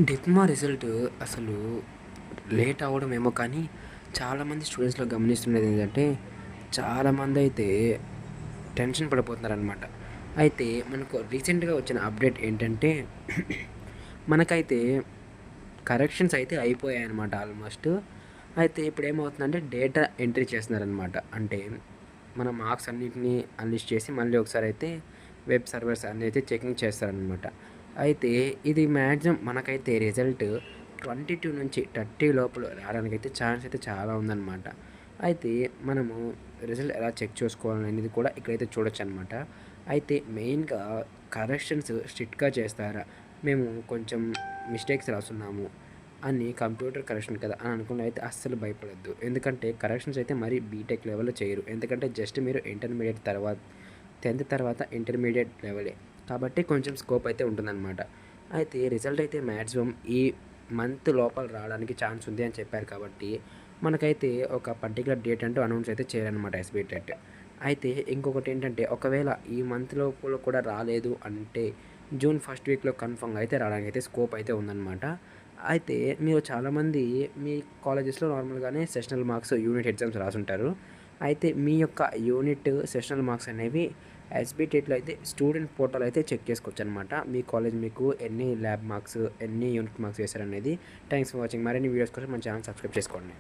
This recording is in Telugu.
డిప్లొమా రిజల్ట్ అసలు లేట్ అవ్వడమేమో కానీ, చాలామంది స్టూడెంట్స్‌లో గమనిస్తున్నది ఏంటంటే, చాలామంది అయితే టెన్షన్ పడిపోతున్నారనమాట. అయితే మనకు రీసెంట్‌గా వచ్చిన అప్డేట్ ఏంటంటే, మనకైతే కరెక్షన్స్ అయితే అయిపోయాయన్నమాట ఆల్మోస్ట్. అయితే ఇప్పుడేమవుతుందంటే డేటా ఎంట్రీ చేస్తున్నారనమాట. అంటే మన మార్క్స్ అన్నిటిని అన్లిస్ట్ చేసి మళ్ళీ ఒకసారి అయితే వెబ్ సర్వర్స్ అన్నీ అయితే చెకింగ్ చేస్తారనమాట. అయితే ఇది మ్యాక్సిమం మనకైతే రిజల్ట్ 22 నుంచి 30 లోపల రావడానికైతే ఛాన్స్ అయితే చాలా ఉందన్నమాట. అయితే మనము రిజల్ట్ ఎలా చెక్ చేసుకోవాలనేది కూడా ఇక్కడైతే చూడొచ్చనమాట. అయితే మెయిన్‌గా కరెక్షన్స్ స్ట్రిక్ట్‌గా చేస్తారా? మేము కొంచెం మిస్టేక్స్ రాసున్నాము అని కంప్యూటర్ కరెక్షన్ కదా అని అనుకుని అయితే అస్సలు భయపడొద్దు. ఎందుకంటే కరెక్షన్స్ అయితే మరీ బీటెక్ లెవెల్‌లో చేయరు. ఎందుకంటే జస్ట్ మీరు ఇంటర్మీడియేట్ తర్వాత 10థ్ తర్వాత ఇంటర్మీడియేట్ లెవెలే. కాబట్టి కొంచెం స్కోప్ అయితే ఉంటుందన్నమాట. అయితే రిజల్ట్ అయితే మ్యాక్సిమం ఈ మంత్ లోపల రావడానికి ఛాన్స్ ఉంది అని చెప్పారు కాబట్టి, మనకైతే ఒక పర్టిక్యులర్ డేట్ అంటూ అనౌన్స్ అయితే చేయరనమాట ఎస్‌బీ టెట్. అయితే ఇంకొకటేంటంటే, ఒకవేళ ఈ మంత్ లోపల కూడా రాలేదు అంటే, జూన్ ఫస్ట్ వీక్‌లో కన్ఫర్మ్‌గా అయితే రావడానికైతే స్కోప్ అయితే ఉందనమాట. అయితే మీరు చాలామంది మీ కాలేజెస్‌లో నార్మల్‌గానే సెషనల్ మార్క్స్, యూనిట్ ఎగ్జామ్స్ రాసుంటారు. అయితే మీ యొక్క యూనిట్, సెషనల్ మార్క్స్ అనేవి ఎస్‌బీ టెట్‌లో అయితే స్టూడెంట్ పోర్టల్ అయితే చెక్ చేసుకోవచ్చనమాట. మీ కాలేజ్ మీకు ఎన్ని ల్యాబ్ మార్క్స్, ఎన్ని యూనిట్ మార్క్స్ వేశారనేది. Thanks for watching. మరిన్ని వీడియోస్ కోసం మన ఛానల్ సబ్స్క్రైబ్ చేసుకోండి.